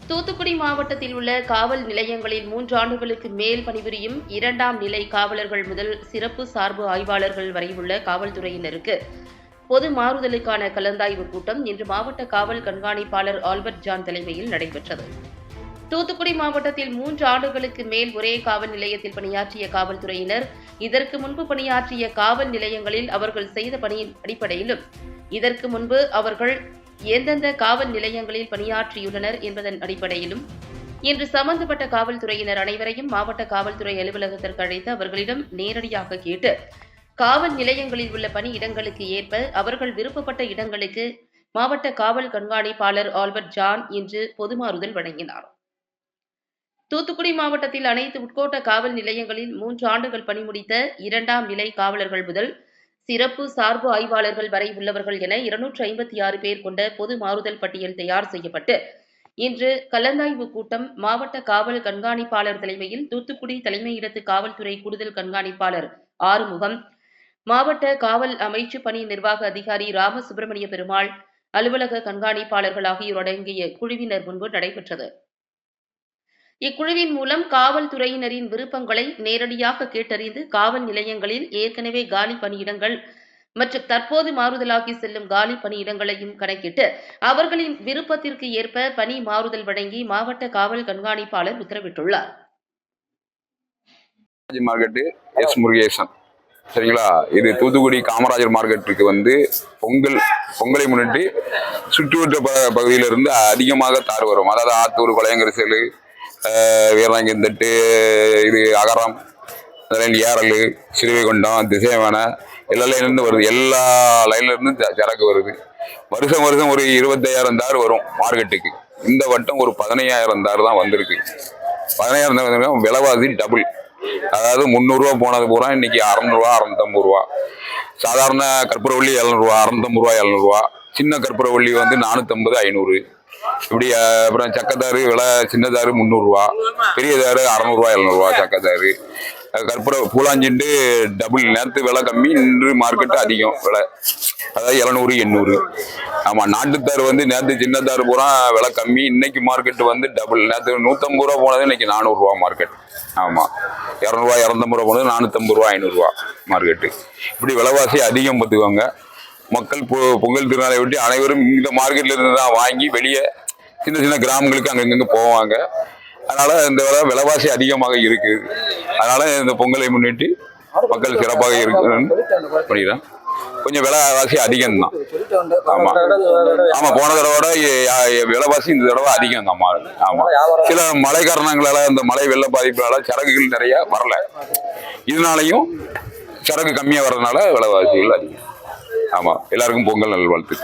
தூத்துக்குடி மாவட்டத்தில் உள்ள காவல் நிலையங்களில் 3 ஆண்டுகளுக்கு மேல் பணிபுரியும் 2ஆம் நிலை காவலர்கள் முதல் சிறப்பு சார்பு ஆய்வாளர்கள் வரை உள்ள காவல்துறையினருக்கு பொது மாறுதலுக்கான கலந்தாய்வு கூட்டம் இன்று மாவட்ட காவல் கண்காணிப்பாளர் ஆல்பர்ட் ஜான் தலைமையில் நடைபெற்றது. தூத்துக்குடி மாவட்டத்தில் 3 ஆண்டுகளுக்கு மேல் ஒரே காவல் நிலையத்தில் பணியாற்றிய காவல்துறையினர் இதற்கு முன்பு பணியாற்றிய காவல் நிலையங்களில் அவர்கள் செய்த பணியின் அடிப்படையிலும் இதற்கு முன்பு அவர்கள் எந்தெந்த காவல் நிலையங்களில் பணியாற்றியுள்ளனர் என்பதன் அடிப்படையிலும் இன்று சம்பந்தப்பட்ட காவல்துறையினர் அனைவரையும் மாவட்ட காவல்துறை அலுவலகத்திற்கு அழைத்து அவர்களிடம் நேரடியாக கேட்டு காவல் நிலையங்களில் உள்ள பணியிடங்களுக்கு ஏற்ப அவர்கள் விருப்பப்பட்ட இடங்களுக்கு மாவட்ட காவல் கண்காணிப்பாளர் ஆல்பர்ட் ஜான் இன்று பொதுமாறுதல் வழங்கினார். தூத்துக்குடி மாவட்டத்தில் அனைத்து உட்கோட்ட காவல் நிலையங்களில் 3 ஆண்டுகள் பணி முடித்த 2ஆம் நிலை காவலர்கள் முதல் சிறப்பு சார்பு ஆய்வாளர்கள் வரை உள்ளவர்கள் என 256 பேர் கொண்ட பொது மாறுதல் பட்டியல் தயார் செய்யப்பட்டு இன்று கலந்தாய்வு கூட்டம் மாவட்ட காவல் கண்காணிப்பாளர் தலைமையில் தூத்துக்குடி தலைமையிடத்து காவல்துறை கூடுதல் கண்காணிப்பாளர் ஆறுமுகம், மாவட்ட காவல் அமைச்சு பணி நிர்வாக அதிகாரி ராமசுப்பிரமணிய பெருமாள், அலுவலக கண்காணிப்பாளர்கள் ஆகியோர் அடங்கிய குழுவினர் முன்பு நடைபெற்றது. இக்குழுவின் மூலம் காவல்துறையினரின் விருப்பங்களை நேரடியாக கேட்டறிந்து காவல் நிலையங்களில் ஏற்கனவே காலி பணியிடங்கள் மற்றும் தற்போது மாறுதலாகி செல்லும் காலி பணியிடங்களையும் கணக்கிட்டு அவர்களின் விருப்பத்திற்கு ஏற்ப பணி மாறுதல் வழங்கி மாவட்ட காவல் கண்காணிப்பாளர் உத்தரவிட்டுள்ளார். முருகேசன், சரிங்களா? இது தூத்துக்குடி காமராஜர் மார்க்கெட்டுக்கு பொங்கலை முன்னிட்டு சுற்றுவட்ட பகுதியிலிருந்து அதிகமாக தார் வரும். அதாவது ஆத்தூர், கொலையங்கரிசல், வீரநாயக்கந்தட்டு, இது அகரம், ஏரல், சிறுவைகுண்டம், திசைவன எல்லா லைன்லேருந்து வருது. எல்லா லைன்லேருந்து சரக்கு வருது. வருஷம் ஒரு 25,000 தார் வரும் மார்க்கெட்டுக்கு. இந்த வட்டம் ஒரு 15,000 தார் தான் வந்திருக்கு. 15,000 தார் விலைவாசி டபுள். அதாவது 300 ரூபா போனது பூரா இன்னைக்கு 600 ரூபா, 650 ரூபா. சாதாரண கற்பூரவள்ளி 700 ரூபா, 650 ரூபா, 700 ரூபா. சின்ன கற்பூரவள்ளி 450, 500. இப்படி அப்புறம் சக்கத்தாறு விலை சின்னதாரு 300 ரூபா, பெரிய தாரு 600 ரூபா, 700 ரூபா. சக்கத்தாறு கற்பூர பூலாஞ்சிண்டு டபுள். நேரத்து விலை கம்மி, இன்று மார்க்கெட்டு அதிகம் விலை. அதாவது 700, 800. ஆமா, நாட்டுத்தாறு நேற்று சின்னத்தாறு பூரா விலை கம்மி, இன்னைக்கு மார்க்கெட்டு டபுள். நேற்று 150 ரூபா போனது இன்னைக்கு 400 ரூபா மார்க்கெட். ஆமா, 200 ரூபா, 250 ரூபா போனது 450 ரூபா, 500 ரூபா மார்க்கெட்டு. இப்படி விலைவாசி அதிகம் பார்த்துக்கோங்க. மக்கள் பொங்கல் திருநாளை விட்டு அனைவரும் இந்த மார்க்கெட்ல இருந்து தான் வாங்கி வெளியே சின்ன சின்ன கிராமங்களுக்கு அங்கங்க போவாங்க. அதனால இந்த விலைவாசி அதிகமாக இருக்கு. அதனால இந்த பொங்கலை முன்னிட்டு மக்கள் சிறப்பாக இருக்குன்னு கொஞ்சம் விலைவாசி அதிகம்தான். ஆமா ஆமா, போன தடவை விலைவாசி இந்த தடவை அதிகம் தான். ஆமா, சில மழை காரணங்களால, இந்த மழை வெள்ள பாதிப்புனால சரக்குகள் நிறைய வரல. இதனாலையும் சரக்கு கம்மியா வர்றதுனால விலைவாசிகள் அதிகம். ஆமா, எல்லாருக்கும் பொங்கல் நல்வாழ்த்து.